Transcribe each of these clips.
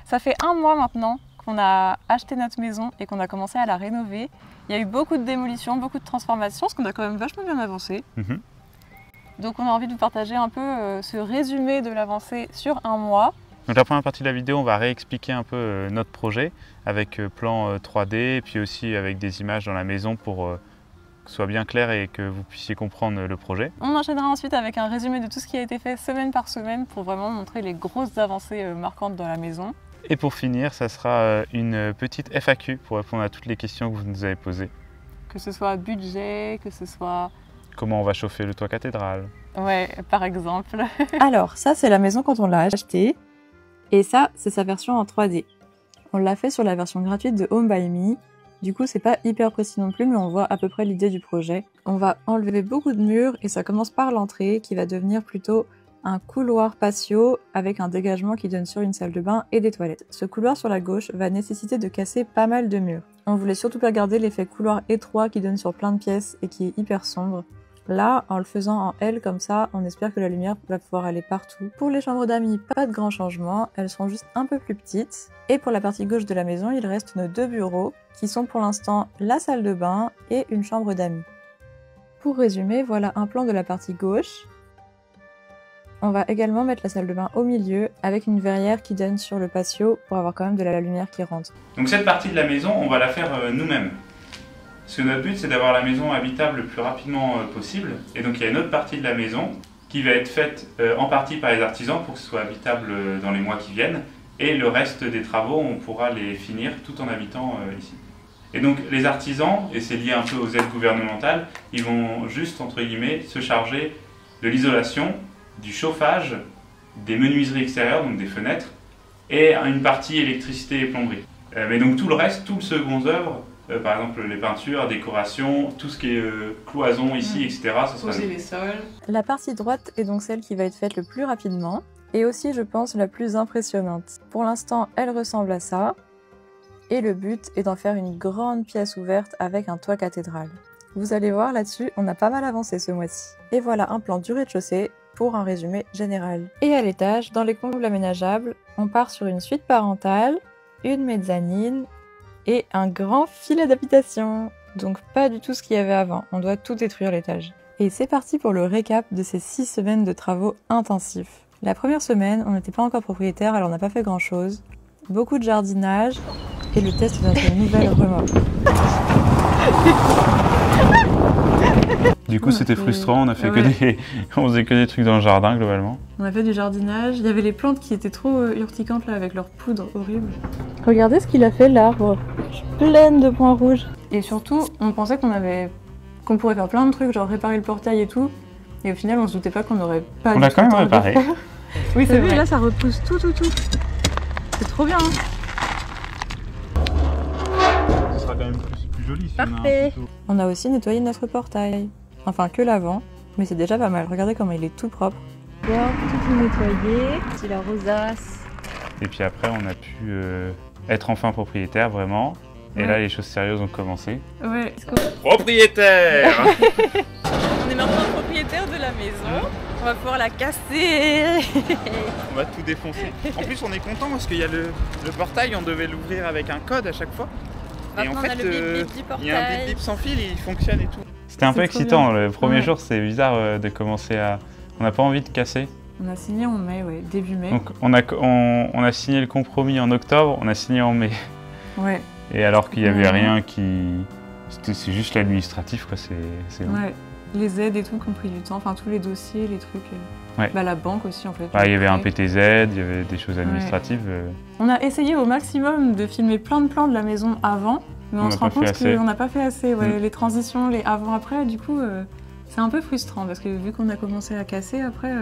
Ça fait 1 mois maintenant qu'on a acheté notre maison et qu'on a commencé à la rénover. Il y a eu beaucoup de démolitions, beaucoup de transformations, parce qu'on a quand même vachement bien avancé. Donc on a envie de vous partager un peu ce résumé de l'avancée sur 1 mois. Donc la première partie de la vidéo, on va réexpliquer un peu notre projet avec plan 3D et puis aussi avec des images dans la maison pour que ce soit bien clair et que vous puissiez comprendre le projet. On enchaînera ensuite avec un résumé de tout ce qui a été fait semaine par semaine pour vraiment montrer les grosses avancées marquantes dans la maison. Et pour finir, ça sera une petite FAQ pour répondre à toutes les questions que vous nous avez posées. Que ce soit budget, que ce soit... Comment on va chauffer le toit cathédrale. Ouais, par exemple. Alors, ça c'est la maison quand on l'a achetée. Et ça, c'est sa version en 3D. On l'a fait sur la version gratuite de Home by Me. Du coup, c'est pas hyper précis non plus, mais on voit à peu près l'idée du projet. On va enlever beaucoup de murs et ça commence par l'entrée qui va devenir plutôt un couloir patio avec un dégagement qui donne sur une salle de bain et des toilettes. Ce couloir sur la gauche va nécessiter de casser pas mal de murs. On voulait surtout pas garder l'effet couloir étroit qui donne sur plein de pièces et qui est hyper sombre. Là, en le faisant en L comme ça, on espère que la lumière va pouvoir aller partout. Pour les chambres d'amis, pas de grands changements, elles seront juste un peu plus petites. Et pour la partie gauche de la maison, il reste nos 2 bureaux, qui sont pour l'instant la salle de bain et une chambre d'amis. Pour résumer, voilà un plan de la partie gauche. On va également mettre la salle de bain au milieu, avec une verrière qui donne sur le patio pour avoir quand même de la lumière qui rentre. Donc cette partie de la maison, on va la faire nous-mêmes. Parce que notre but, c'est d'avoir la maison habitable le plus rapidement possible. Et donc il y a une autre partie de la maison qui va être faite en partie par les artisans pour que ce soit habitable dans les mois qui viennent. Et le reste des travaux, on pourra les finir tout en habitant ici. Et donc les artisans, et c'est lié un peu aux aides gouvernementales, ils vont juste, entre guillemets, se charger de l'isolation, du chauffage, des menuiseries extérieures, donc des fenêtres, et une partie électricité et plomberie. Mais donc tout le reste, tout le second œuvre, par exemple les peintures, décorations, tout ce qui est cloison ici, etc. Ce sera Poser les sols. La partie droite est donc celle qui va être faite le plus rapidement, et aussi je pense la plus impressionnante. Pour l'instant, elle ressemble à ça, et le but est d'en faire une grande pièce ouverte avec un toit cathédrale. Vous allez voir là-dessus, on a pas mal avancé ce mois-ci. Et voilà un plan du rez-de-chaussée pour un résumé général. Et à l'étage, dans les combles aménageables, on part sur une suite parentale, une mezzanine, et un grand filet d'habitation. Donc pas du tout ce qu'il y avait avant, on doit tout détruire l'étage. Et c'est parti pour le récap de ces 6 semaines de travaux intensifs. La première semaine, on n'était pas encore propriétaire, alors on n'a pas fait grand chose. Beaucoup de jardinage et le test de notre nouvelle remorque. Du coup, c'était frustrant, on faisait que des trucs dans le jardin globalement. On a fait du jardinage, il y avait les plantes qui étaient trop urticantes là avec leur poudre horrible. Regardez ce qu'il a fait l'arbre, pleine de points rouges. Et surtout, on pensait qu'on pourrait faire plein de trucs, genre réparer le portail et tout. Et au final, on se doutait pas qu'on aurait pas On l'a quand même réparé. Oui, c'est vrai. Là, ça repousse tout. C'est trop bien. Ce sera quand même plus joli si Parfait. On a aussi nettoyé notre portail. Enfin, que l'avant, mais c'est déjà pas mal. Regardez comment il est tout propre. Voir, tout nettoyé, c'est la rosace. Et puis après, on a pu être enfin propriétaire vraiment. Et là, les choses sérieuses ont commencé. Ouais. Propriétaire. On est maintenant propriétaire de la maison. On va pouvoir la casser. On va tout défoncer. En plus, on est content parce qu'il y a le portail, on devait l'ouvrir avec un code à chaque fois. Maintenant, et en fait, on a le bip-bip du portail. il y a un bip-bip sans fil et il fonctionne et tout. C'était un peu excitant. Le premier jour, c'est bizarre de commencer à... On n'a pas envie de casser. On a signé en mai, ouais, début mai. Donc on a signé le compromis en octobre, on a signé en mai. Ouais. Et alors qu'il n'y avait rien qui... C'est juste l'administratif, quoi, c'est long. Ouais. Les aides et tout qui ont pris du temps, enfin tous les dossiers, les trucs. Ouais. Bah la banque aussi en fait. Il y avait un PTZ, il y avait des choses administratives. On a essayé au maximum de filmer plein de plans de la maison avant, mais on se rend compte qu'on n'a pas fait assez. Ouais, les transitions, les avant-après, du coup, c'est un peu frustrant parce que vu qu'on a commencé à casser après...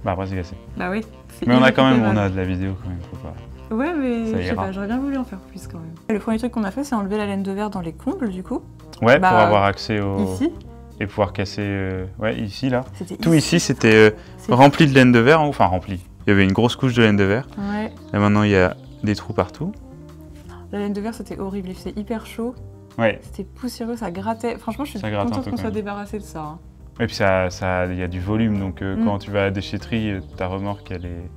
Bah après c'est cassé. Bah oui. Mais on a quand même, on a de la vidéo quand même, faut pas... Ouais, mais je sais pas, j'aurais bien voulu en faire plus quand même. Le premier truc qu'on a fait, c'est enlever la laine de verre dans les combles du coup. Ouais, pour avoir accès au... Ici. Et pouvoir casser... Ouais, ici, là. Tout ici, c'était rempli de laine de verre, enfin rempli. Il y avait une grosse couche de laine de verre. Ouais. Et maintenant, il y a des trous partout. La laine de verre, c'était horrible, il faisait hyper chaud. Ouais. C'était poussiéreux, ça grattait. Franchement, je suis contente qu'on soit débarrassé de ça. Et puis, il y a du volume, donc quand tu vas à la déchetterie, ta remorque, elle est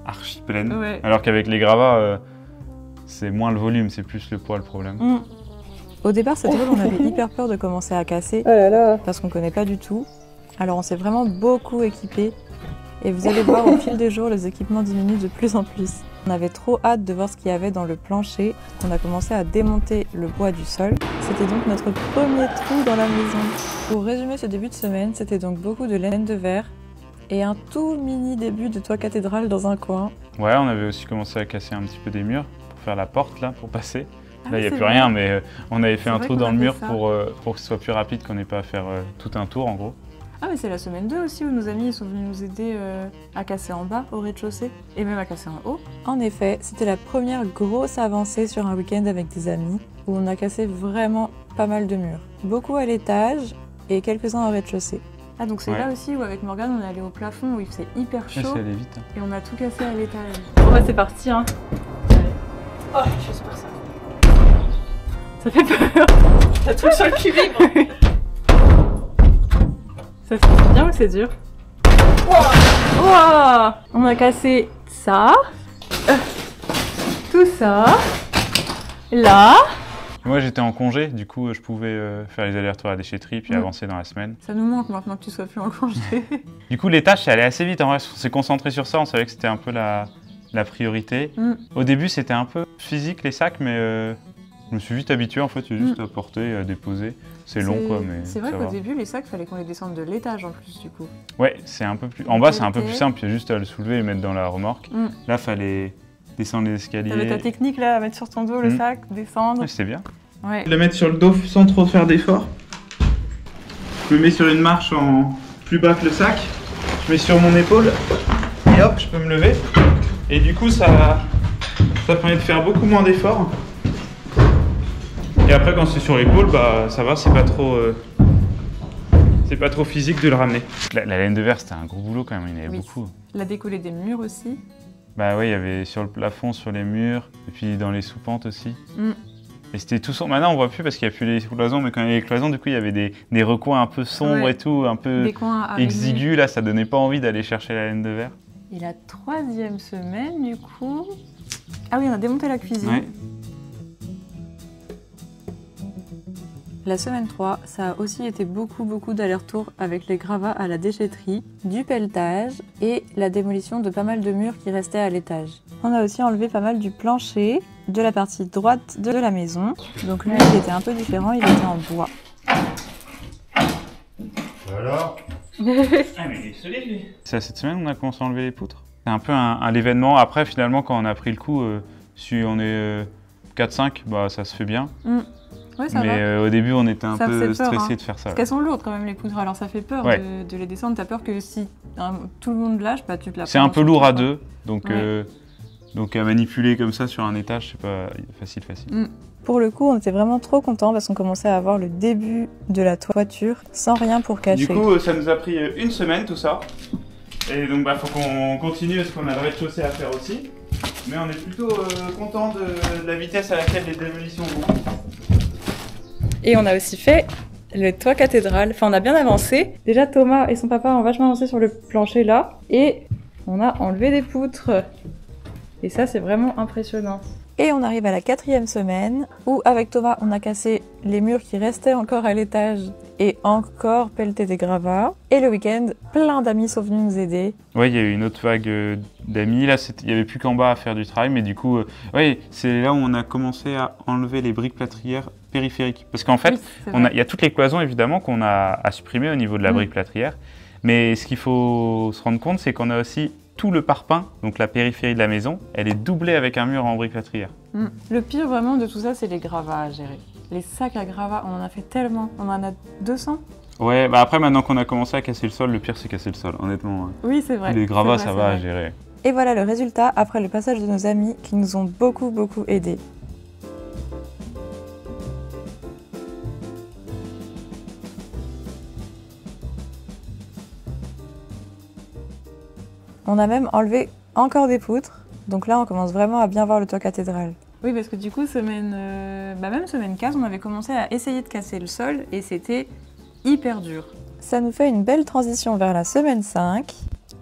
archi pleine. Ouais. Alors qu'avec les gravats, C'est moins le volume, c'est plus le poids le problème. Au départ, cette drôle, on avait hyper peur de commencer à casser parce qu'on connaît pas du tout. Alors on s'est vraiment beaucoup équipé et vous allez voir au fil des jours, les équipements diminuent de plus en plus. On avait trop hâte de voir ce qu'il y avait dans le plancher. On a commencé à démonter le bois du sol. C'était donc notre premier trou dans la maison. Pour résumer ce début de semaine, c'était donc beaucoup de laine de verre et un tout mini début de toit cathédrale dans un coin. Ouais, on avait aussi commencé à casser un petit peu des murs pour faire la porte là, pour passer. Là, il n'y a plus vrai. rien, mais on avait fait un trou dans le mur ça. pour que ce soit plus rapide, qu'on n'ait pas à faire tout un tour en gros. Ah mais c'est la semaine 2 aussi où nos amis sont venus nous aider à casser en bas au rez-de-chaussée et même à casser en haut. En effet, c'était la première grosse avancée sur un week-end avec des amis où on a cassé vraiment pas mal de murs. Beaucoup à l'étage et quelques-uns au rez-de-chaussée. Ah donc c'est là aussi où avec Morgane on est allé au plafond où il faisait hyper chaud Ça allait vite. et on a tout cassé à l'étage. Bon bah c'est parti hein. Oh, j'espère ça. Ça fait peur. T'as tout sur le cubique. Ça c'est bien ou c'est dur? Wow. On a cassé ça, tout ça, là. Moi j'étais en congé, du coup je pouvais faire les allers-retours à la déchetterie puis avancer dans la semaine. Ça nous manque maintenant que tu sois plus en congé. Du coup les tâches ça allait assez vite, en vrai on s'est concentré sur ça, on savait que c'était un peu la priorité. Au début c'était un peu physique les sacs, mais je me suis vite habitué en fait, c'est juste à porter, à déposer. C'est long quoi, mais c'est vrai ça qu'au va. début les sacs fallait qu'on les descende de l'étage en plus du coup. Ouais, c'est un peu plus. En bas c'est un peu plus simple, il y a juste à le soulever et le mettre dans la remorque. Là fallait descendre les escaliers. T'avais ta technique là à mettre sur ton dos le sac, descendre. Ouais, c'était bien. Ouais. Le mettre sur le dos sans trop faire d'effort. Je me mets sur une marche en plus bas que le sac. Je mets sur mon épaule et hop, je peux me lever. Et du coup, ça permet de faire beaucoup moins d'efforts. Et après, quand c'est sur l'épaule, bah ça va, c'est pas trop physique de le ramener. La laine de verre, c'était un gros boulot quand même, il y en avait beaucoup. La décollée des murs aussi. Bah oui, il y avait sur le plafond, sur les murs, et puis dans les sous-pentes aussi. Et c'était tout sombre. Maintenant, on voit plus parce qu'il n'y a plus les cloisons, mais quand il y avait les cloisons, du coup, il y avait des recoins un peu sombres et tout, un peu exigus. Là, ça donnait pas envie d'aller chercher la laine de verre. Et la 3e semaine, du coup... Ah oui, on a démonté la cuisine. Ouais. La semaine 3, ça a aussi été beaucoup d'allers-retours avec les gravats à la déchetterie, du pelletage et la démolition de pas mal de murs qui restaient à l'étage. On a aussi enlevé pas mal du plancher de la partie droite de la maison. Donc lui, il était un peu différent, il était en bois. Alors ah mais il est solide lui. C'est cette semaine qu'on a commencé à enlever les poutres. C'est un peu l'événement. Après, finalement, quand on a pris le coup, si on est 4-5, bah ça se fait bien. Ouais, ça mais au début, on était un peu stressé de faire ça. Parce qu'elles sont lourdes quand même les poutres, alors ça fait peur de les descendre. T'as peur que si tout le monde lâche, bah tu te la prends. C'est un peu lourd à deux, donc à manipuler comme ça sur un étage, c'est pas facile. Pour le coup, on était vraiment trop contents parce qu'on commençait à avoir le début de la toiture sans rien pour cacher. Du coup, ça nous a pris une semaine tout ça. Et donc faut qu'on continue parce qu'on a le rez-de-chaussée à faire aussi. Mais on est plutôt content de la vitesse à laquelle les démolitions vont. Et on a aussi fait le toit cathédrale. Enfin, on a bien avancé. Déjà, Thomas et son papa ont vachement avancé sur le plancher là. Et on a enlevé des poutres. Et ça, c'est vraiment impressionnant. Et on arrive à la 4e semaine où, avec Thomas, on a cassé les murs qui restaient encore à l'étage et encore pelleté des gravats. Et le week-end, plein d'amis sont venus nous aider. Ouais, il y a eu une autre vague d'amis. Là, il n'y avait plus qu'en bas à faire du travail, mais du coup, c'est là où on a commencé à enlever les briques plâtrières périphériques. Parce qu'en fait, il y a toutes les cloisons, évidemment, qu'on a à supprimer au niveau de la brique plâtrière. Mais ce qu'il faut se rendre compte, c'est qu'on a aussi tout le parpaing, donc la périphérie de la maison, elle est doublée avec un mur en brique plâtrière. Le pire vraiment de tout ça, c'est les gravats à gérer. Les sacs à gravats, on en a fait tellement, on en a 200. Ouais, bah après maintenant qu'on a commencé à casser le sol, le pire c'est casser le sol, honnêtement. Oui, c'est vrai. Les gravats, ça va à gérer. Et voilà le résultat après le passage de nos amis qui nous ont beaucoup aidés. On a même enlevé encore des poutres, donc là on commence vraiment à bien voir le toit cathédrale. Oui, parce que du coup, même semaine 15, on avait commencé à essayer de casser le sol et c'était hyper dur. Ça nous fait une belle transition vers la semaine 5,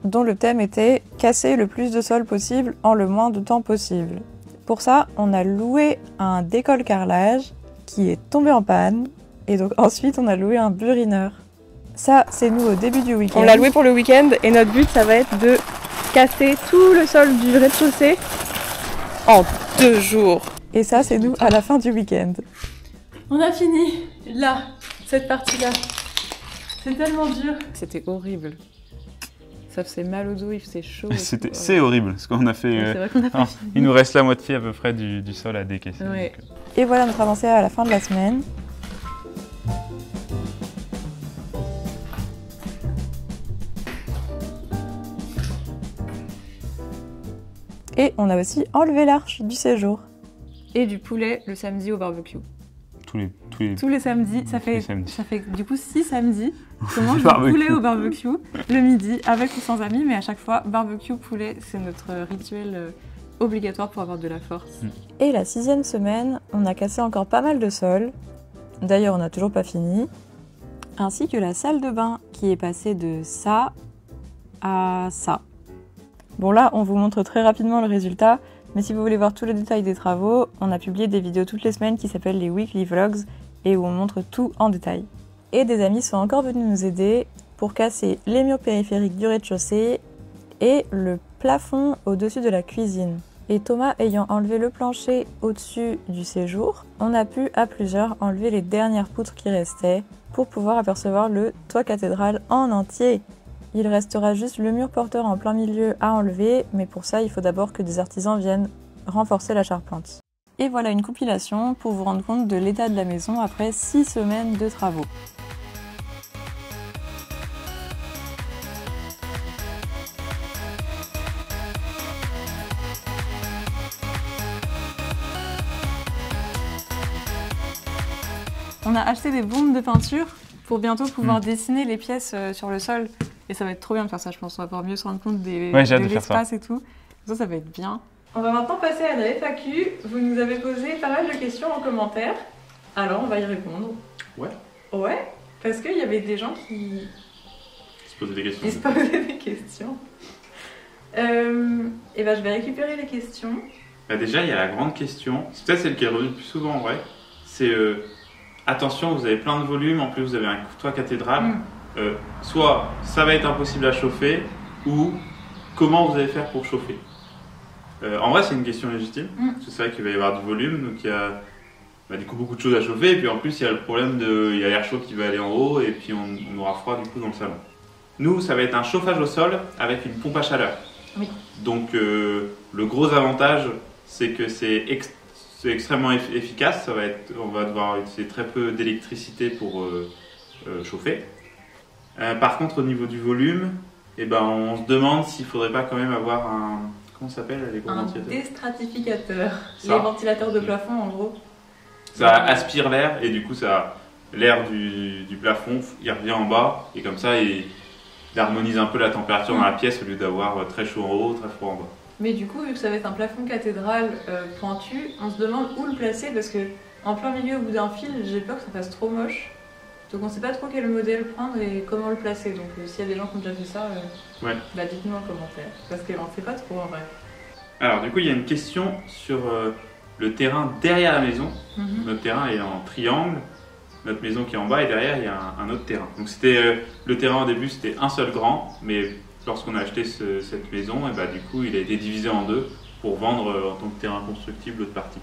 dont le thème était « Casser le plus de sol possible en le moins de temps possible ». Pour ça, on a loué un décolle-carrelage qui est tombé en panne. Et donc ensuite, on a loué un burineur. Ça, c'est nous au début du week-end. On l'a loué pour le week-end et notre but, ça va être de casser tout le sol du rez-de-chaussée en 2 jours. Et ça, c'est nous à la fin du week-end. On a fini, là, cette partie-là. C'est tellement dur. C'était horrible. Ça faisait mal au dos, il faisait chaud. C'est horrible, parce qu'on a fait... C'est vrai qu'on a pas fini. Il nous reste la moitié à peu près du sol à décaisser. Ouais. Donc, Et voilà notre avancée à la fin de la semaine. Et on a aussi enlevé l'arche du séjour. Et du poulet le samedi au barbecue. tous les samedis, ça fait du coup 6 samedis qu'on mange du poulet au barbecue le midi avec ou sans amis, mais à chaque fois, barbecue, poulet, c'est notre rituel obligatoire pour avoir de la force. Et la 6e semaine, on a cassé encore pas mal de sol. D'ailleurs, on n'a toujours pas fini. Ainsi que la salle de bain qui est passée de ça à ça. Bon là, on vous montre très rapidement le résultat, mais si vous voulez voir tous les détails des travaux, on a publié des vidéos toutes les semaines qui s'appellent les Weekly Vlogs et où on montre tout en détail. Et des amis sont encore venus nous aider pour casser les murs périphériques du rez-de-chaussée et le plafond au-dessus de la cuisine. Et Thomas ayant enlevé le plancher au-dessus du séjour, on a pu à plusieurs enlever les dernières poutres qui restaient pour pouvoir apercevoir le toit cathédral en entier. Il restera juste le mur porteur en plein milieu à enlever, mais pour ça, il faut d'abord que des artisans viennent renforcer la charpente. Et voilà une compilation pour vous rendre compte de l'état de la maison après 6 semaines de travaux. On a acheté des bombes de peinture pour bientôt pouvoir dessiner les pièces sur le sol. Et ça va être trop bien de faire ça, je pense. On va pouvoir mieux se rendre compte de l'espace et tout. Ça va être bien. On va maintenant passer à la FAQ. Vous nous avez posé pas mal de questions en commentaire. Alors, on va y répondre. Ouais. Ouais, parce qu'il y avait des gens qui se posaient des questions. Et ben, je vais récupérer les questions. Bah déjà, il y a la grande question. C'est peut-être celle qui est revenue le plus souvent en vrai. C'est attention, vous avez plein de volume, en plus vous avez un toit cathédrale. Soit ça va être impossible à chauffer, ou comment vous allez faire pour chauffer. En vrai, c'est une question légitime, parce que c'est vrai qu'il va y avoir du volume, donc il y a du coup beaucoup de choses à chauffer, et puis en plus il y a le problème il y a l'air chaud qui va aller en haut, et puis on aura froid du coup dans le salon. Nous, ça va être un chauffage au sol avec une pompe à chaleur. Oui. Donc le gros avantage, c'est que c'est extrêmement efficace, on va devoir utiliser très peu d'électricité pour chauffer. Par contre, au niveau du volume, on se demande s'il ne faudrait pas quand même avoir un... Comment ça s'appelle les gros ventilateurs ? Un déstratificateur. Les ventilateurs de plafond, en gros. Ça aspire l'air et du coup, l'air du plafond, il revient en bas et comme ça, il harmonise un peu la température dans la pièce au lieu d'avoir très chaud en haut, très froid en bas. Mais du coup, vu que ça va être un plafond cathédral pointu, on se demande où le placer parce que en plein milieu au bout d'un fil, j'ai peur que ça fasse trop moche. Donc on ne sait pas trop quel modèle prendre et comment le placer. Donc s'il y a des gens qui ont déjà fait ça, dites-nous en commentaire. Parce qu'on ne sait pas trop en vrai. Alors du coup, il y a une question sur le terrain derrière la maison. Notre terrain est en triangle. Notre maison qui est en bas et derrière, il y a un autre terrain. Donc le terrain au début, c'était un seul grand. Mais lorsqu'on a acheté cette maison, du coup, il a été divisé en deux pour vendre en tant que terrain constructible l'autre partie.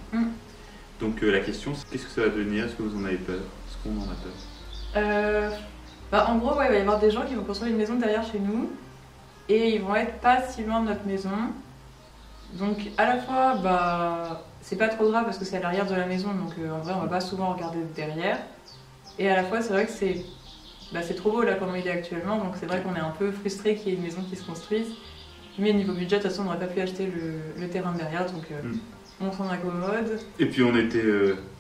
Donc la question, c'est qu'est-ce que ça va devenir ? Est-ce que vous en avez peur ? Est-ce qu'on en a peur ? En gros, il va y avoir des gens qui vont construire une maison derrière chez nous et ils vont être pas si loin de notre maison. Donc à la fois, c'est pas trop grave parce que c'est à l'arrière de la maison, donc en vrai on va pas souvent regarder derrière. Et à la fois c'est vrai que c'est trop beau là comment il est actuellement, donc c'est vrai qu'on est un peu frustré qu'il y ait une maison qui se construise. Mais niveau budget, de toute façon on n'aurait pas pu acheter le terrain derrière, donc on s'en accommode. Et puis on était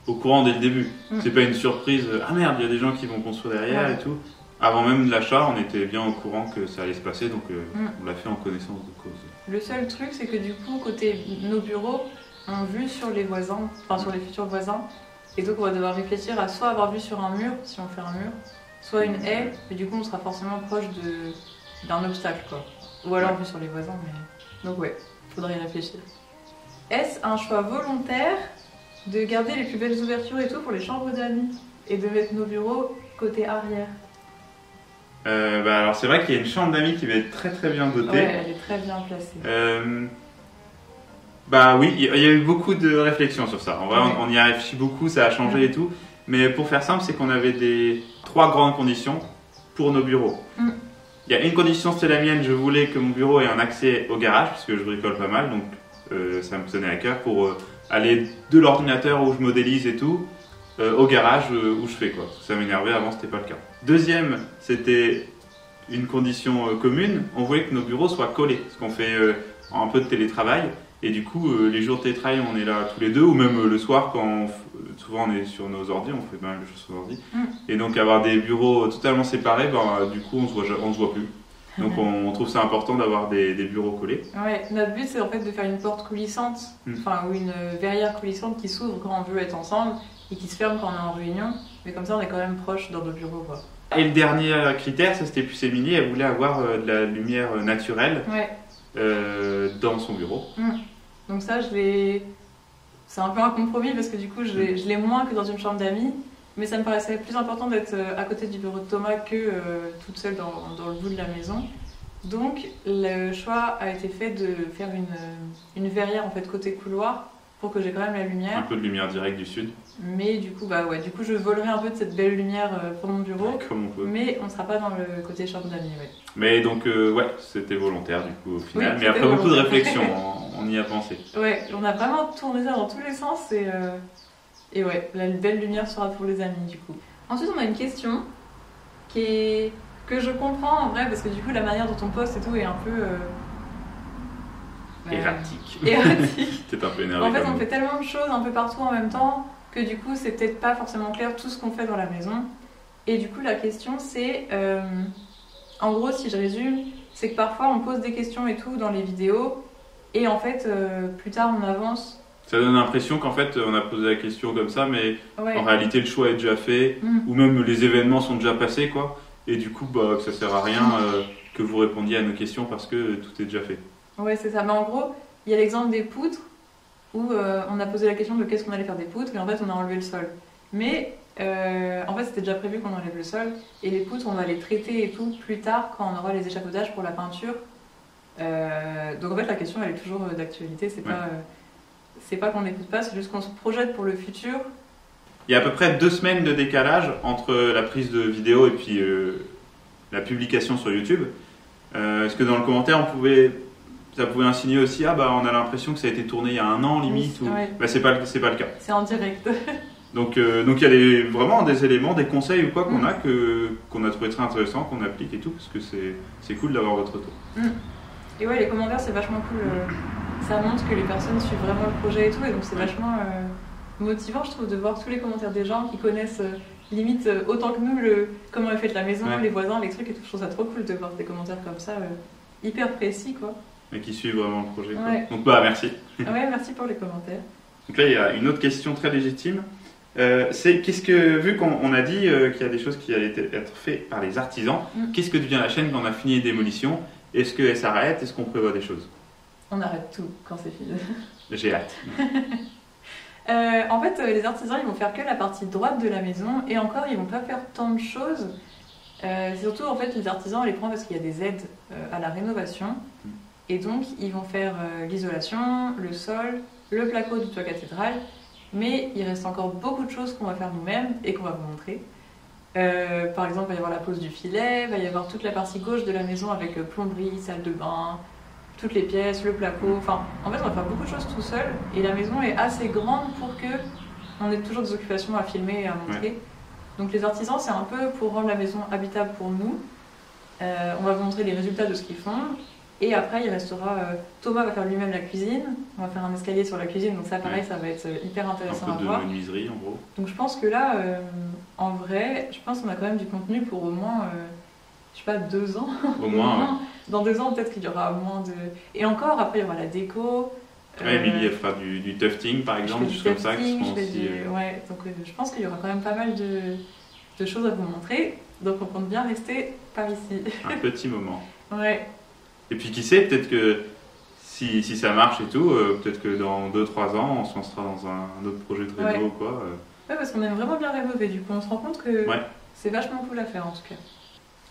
au courant dès le début. C'est pas une surprise, ah merde, il y a des gens qui vont construire derrière et tout. Avant même de l'achat, on était bien au courant que ça allait se passer, donc on l'a fait en connaissance de cause. Le seul truc, c'est que du coup, côté nos bureaux, on vue sur les voisins, enfin sur les futurs voisins, et donc on va devoir réfléchir à soit avoir vue sur un mur, si on fait un mur, soit une haie, et du coup on sera forcément proche d'un obstacle, quoi. Ou alors vue sur les voisins, mais... Donc faudrait y réfléchir. est-ce un choix volontaire de garder les plus belles ouvertures et tout pour les chambres d'amis et de mettre nos bureaux côté arrière? Alors c'est vrai qu'il y a une chambre d'amis qui va être très très bien dotée. Ouais, elle est très bien placée. Oui, il y a eu beaucoup de réflexions sur ça. En vrai, on y a réfléchi beaucoup, ça a changé et tout. Mais pour faire simple, c'est qu'on avait 3 grandes conditions pour nos bureaux. Il y a une condition, c'était la mienne, je voulais que mon bureau ait un accès au garage, parce que je bricole pas mal, donc ça me tenait à cœur pour aller de l'ordinateur où je modélise et tout, au garage où je fais quoi. Ça m'énervait, avant c'était pas le cas. Deuxième, c'était une condition commune, on voulait que nos bureaux soient collés, parce qu'on fait un peu de télétravail, et du coup les jours de télétravail on est là tous les deux, ou même le soir quand souvent on est sur nos ordi, on fait pas mal de choses sur nos ordi, et donc avoir des bureaux totalement séparés, du coup on se voit plus. Donc on trouve ça important d'avoir des bureaux collés. Ouais, notre but c'est en fait de faire une porte coulissante, ou une verrière coulissante qui s'ouvre quand on veut être ensemble et qui se ferme quand on est en réunion, mais comme ça on est quand même proche dans nos bureaux, quoi. Et le dernier critère, ça c'était plus Émilie, elle voulait avoir de la lumière naturelle dans son bureau. Donc ça c'est un peu un compromis parce que du coup je l'ai moins que dans une chambre d'amis. Mais ça me paraissait plus important d'être à côté du bureau de Thomas que toute seule dans le bout de la maison. Donc le choix a été fait de faire une verrière en fait côté couloir pour que j'ai quand même la lumière. Un peu de lumière directe du sud. Mais du coup, je volerai un peu de cette belle lumière pour mon bureau. Comme on peut. Mais on ne sera pas dans le côté chambre d'amis. Mais donc c'était volontaire du coup au final. Oui, mais après beaucoup de réflexion, on y a pensé. Ouais, on a vraiment tourné ça dans tous les sens et ouais, la belle lumière sera pour les amis du coup. Ensuite, on a une question que je comprends en vrai, parce que du coup, la manière dont on poste et tout est un peu... erratique. Peut-être un peu énervé. En fait, on fait tellement de choses un peu partout en même temps que du coup, c'est peut-être pas forcément clair tout ce qu'on fait dans la maison. Et du coup, la question c'est... en gros, si je résume, c'est que parfois on pose des questions et tout dans les vidéos et en fait, plus tard on avance. Ça donne l'impression qu'en fait on a posé la question comme ça, mais en réalité le choix est déjà fait, ou même les événements sont déjà passés, quoi. Et du coup, que ça sert à rien que vous répondiez à nos questions parce que tout est déjà fait. Ouais, c'est ça. Mais en gros, il y a l'exemple des poutres où on a posé la question de qu'est-ce qu'on allait faire des poutres, et en fait on a enlevé le sol. Mais en fait, c'était déjà prévu qu'on enlève le sol, et les poutres on va les traiter et tout plus tard quand on aura les échafaudages pour la peinture. Donc en fait, la question elle est toujours d'actualité. C'est pas qu'on n'écoute pas, c'est juste qu'on se projette pour le futur. Il y a à peu près 2 semaines de décalage entre la prise de vidéo et puis la publication sur YouTube. Parce que dans le commentaire, ça pouvait insinuer aussi, on a l'impression que ça a été tourné il y a 1 an limite. C'est pas le cas. C'est en direct. Donc il y a vraiment des éléments, des conseils ou quoi qu'on a trouvé très intéressant, qu'on applique et tout, parce que c'est cool d'avoir votre retour. Et ouais, les commentaires c'est vachement cool. Ça montre que les personnes suivent vraiment le projet et tout, et donc c'est vachement motivant, je trouve, de voir tous les commentaires des gens qui connaissent limite autant que nous comment est faite la maison, les voisins, les trucs et tout. Je trouve ça trop cool de voir des commentaires comme ça, hyper précis, quoi. Et qui suivent vraiment le projet, quoi. Ouais. Donc merci. Ouais, merci pour les commentaires. Donc là, il y a une autre question très légitime. C'est vu qu'on a dit qu'il y a des choses qui allaient être faites par les artisans, qu'est-ce que devient la chaîne quand on a fini les démolitions? Est-ce qu'elle s'arrête? Est-ce qu'on prévoit des choses? On arrête tout quand c'est fini. J'ai hâte. En fait, les artisans, ils vont faire que la partie droite de la maison, et encore, ils vont pas faire tant de choses. Surtout, en fait, les artisans, on les prend parce qu'il y a des aides à la rénovation. Et donc, ils vont faire l'isolation, le sol, le placo du toit cathédrale. Mais il reste encore beaucoup de choses qu'on va faire nous-mêmes et qu'on va vous montrer. Par exemple, il va y avoir la pose du filet, il va y avoir toute la partie gauche de la maison avec plomberie, salle de bain, toutes les pièces, le placo. Enfin, en fait, on va faire beaucoup de choses tout seul, et la maison est assez grande pour que on ait toujours des occupations à filmer et à montrer. Donc les artisans, c'est un peu pour rendre la maison habitable pour nous. On va vous montrer les résultats de ce qu'ils font. Et après, il restera... Thomas va faire lui-même la cuisine. On va faire un escalier sur la cuisine. Donc ça, pareil, ça va être hyper intéressant à voir. Un peu de menuiserie, en gros. Donc je pense que là, en vrai, je pense qu'on a quand même du contenu pour au moins, je sais pas, 2 ans. Au moins, Dans 2 ans, peut-être qu'il y aura moins de... Et encore, après, il y aura la déco. Émilie, elle fera du tufting, par exemple, des choses comme ça. Ouais, donc je pense qu'il y aura quand même pas mal de choses à vous montrer. Donc on compte bien rester par ici. Un petit moment. Ouais. Et puis qui sait, peut-être que si ça marche et tout, peut-être que dans 2-3 ans, on se lancera dans un autre projet de réno ou quoi. Ouais, parce qu'on aime vraiment bien rénover, du coup on se rend compte que c'est vachement cool à faire en tout cas.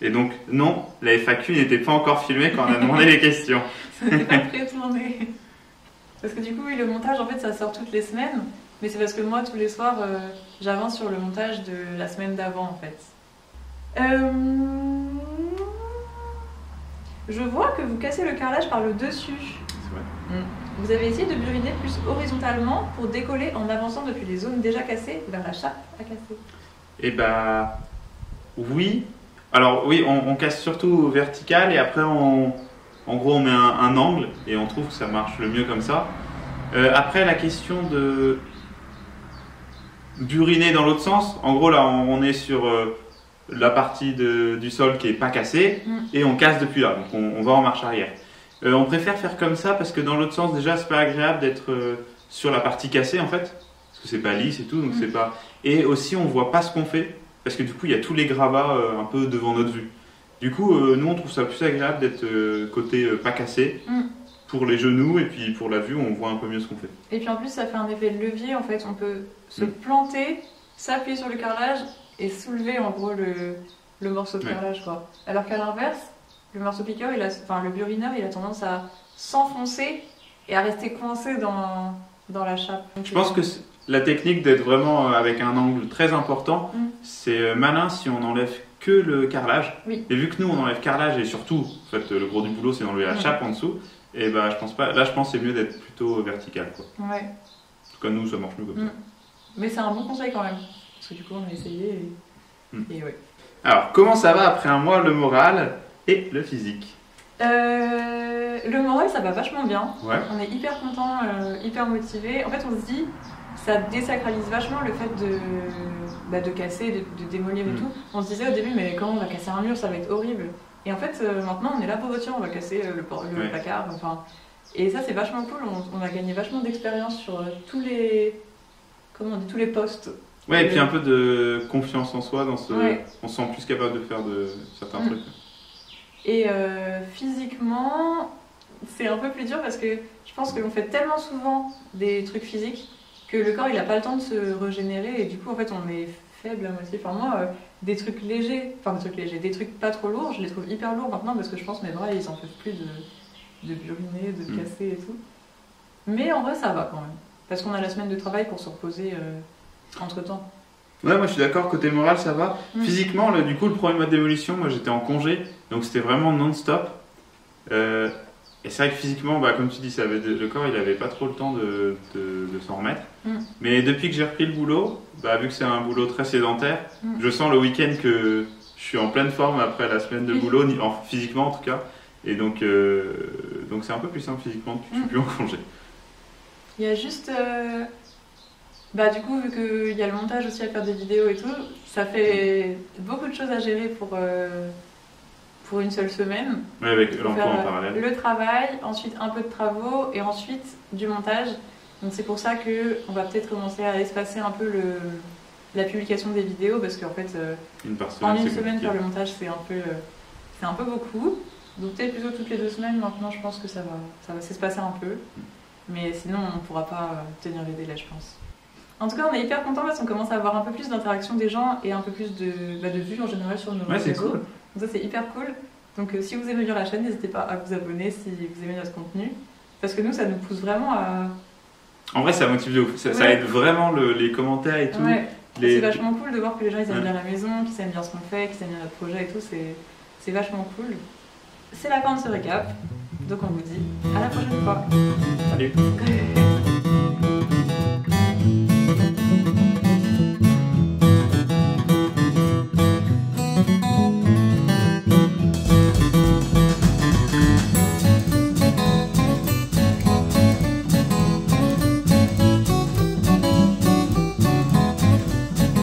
Et donc, non, la FAQ n'était pas encore filmée quand on a demandé les questions. Ça n'était pas pré-tourné. Parce que du coup, oui, le montage, en fait, ça sort toutes les semaines. Mais c'est parce que moi, tous les soirs, j'avance sur le montage de la semaine d'avant, en fait. Je vois que vous cassez le carrelage par le dessus. C'est vrai. Vous avez essayé de buriner plus horizontalement pour décoller en avançant depuis les zones déjà cassées vers la chape à casser. Eh bah, oui. Alors oui, on casse surtout vertical et après, en gros, on met un angle et on trouve que ça marche le mieux comme ça. Après, la question de buriner dans l'autre sens, en gros, là, on est sur la partie du sol qui n'est pas cassée et on casse depuis là, donc on va en marche arrière. On préfère faire comme ça parce que dans l'autre sens, déjà, c'est pas agréable d'être sur la partie cassée en fait, parce que c'est pas lisse et tout, donc c'est pas. Et aussi, on voit pas ce qu'on fait parce que du coup, il y a tous les gravats un peu devant notre vue. Du coup, nous, on trouve ça plus agréable d'être côté pas cassé pour les genoux et puis pour la vue, on voit un peu mieux ce qu'on fait. Et puis en plus, ça fait un effet de levier en fait. On peut se planter, s'appuyer sur le carrelage et soulever en gros le morceau de carrelage quoi. Alors qu'à l'inverse, le morceau piqueur, le burineur, il a tendance à s'enfoncer et à rester coincé dans la chape. Donc, je pense que la technique d'être vraiment avec un angle très important, c'est malin si on enlève que le carrelage. Oui. Et vu que nous on enlève carrelage et surtout, en fait, le gros du boulot c'est d'enlever la chape en dessous, et bah je pense pas. Là je pense que c'est mieux d'être plutôt vertical quoi. Ouais. En tout cas nous ça marche mieux comme ça. Mais c'est un bon conseil quand même. Parce que du coup on a essayé et ouais. Alors comment ça va après un mois le moral et le physique? Le moral ça va vachement bien. Ouais. On est hyper content, hyper motivé. En fait on se dit ça désacralise vachement le fait de casser, de démolir et tout. On se disait au début mais quand on va casser un mur ça va être horrible. Et en fait maintenant on est là pour voiture, on va casser le placard. Enfin, et ça c'est vachement cool, on a gagné vachement d'expérience sur tous les postes. Ouais, et puis un peu de confiance en soi, on se sent plus capable de faire certains trucs. Et physiquement, c'est un peu plus dur parce que je pense qu'on fait tellement souvent des trucs physiques que le corps il n'a pas le temps de se régénérer et du coup en fait on est faible à moitié. Enfin moi, des trucs légers, des trucs pas trop lourds, je les trouve hyper lourds maintenant parce que je pense que mes bras ils en peuvent plus de buriner, de casser et tout. Mais en vrai ça va quand même, parce qu'on a la semaine de travail pour se reposer entre temps. Ouais, moi je suis d'accord, côté moral ça va. Physiquement, du coup, le premier mois de démolition, moi j'étais en congé, donc c'était vraiment non-stop. Et c'est vrai que physiquement, comme tu dis, le corps il avait pas trop le temps de s'en remettre. Mais depuis que j'ai repris le boulot, vu que c'est un boulot très sédentaire, je sens le week-end que je suis en pleine forme après la semaine de boulot, physiquement en tout cas. Et donc c'est un peu plus simple physiquement depuis que je suis plus en congé. Il y a juste. Du coup, vu qu'il y a le montage aussi à faire des vidéos et tout, ça fait beaucoup de choses à gérer pour une seule semaine. Oui, avec l'emploi en parallèle. Le travail, ensuite un peu de travaux et ensuite du montage. Donc c'est pour ça qu'on va peut-être commencer à espacer un peu la publication des vidéos parce qu'en fait, en une semaine faire le montage c'est un peu beaucoup. Donc peut-être plutôt toutes les 2 semaines maintenant, je pense que ça va s'espacer un peu. Mais sinon on ne pourra pas tenir les délais, je pense. En tout cas, on est hyper contents parce qu'on commence à avoir un peu plus d'interaction des gens et un peu plus de vues en général sur nos réseaux. C'est cool. Donc ça, c'est hyper cool. Donc si vous aimez bien la chaîne, n'hésitez pas à vous abonner si vous aimez notre contenu. Parce que nous, ça nous pousse vraiment à... En vrai, ça motive de ouf. Ça aide vraiment les commentaires et tout. Ouais. C'est vachement cool de voir que les gens ils aiment bien la maison, qu'ils aiment bien ce qu'on fait, qu'ils aiment bien notre projet et tout. C'est vachement cool. C'est la fin de ce récap. Donc on vous dit à la prochaine fois. Salut.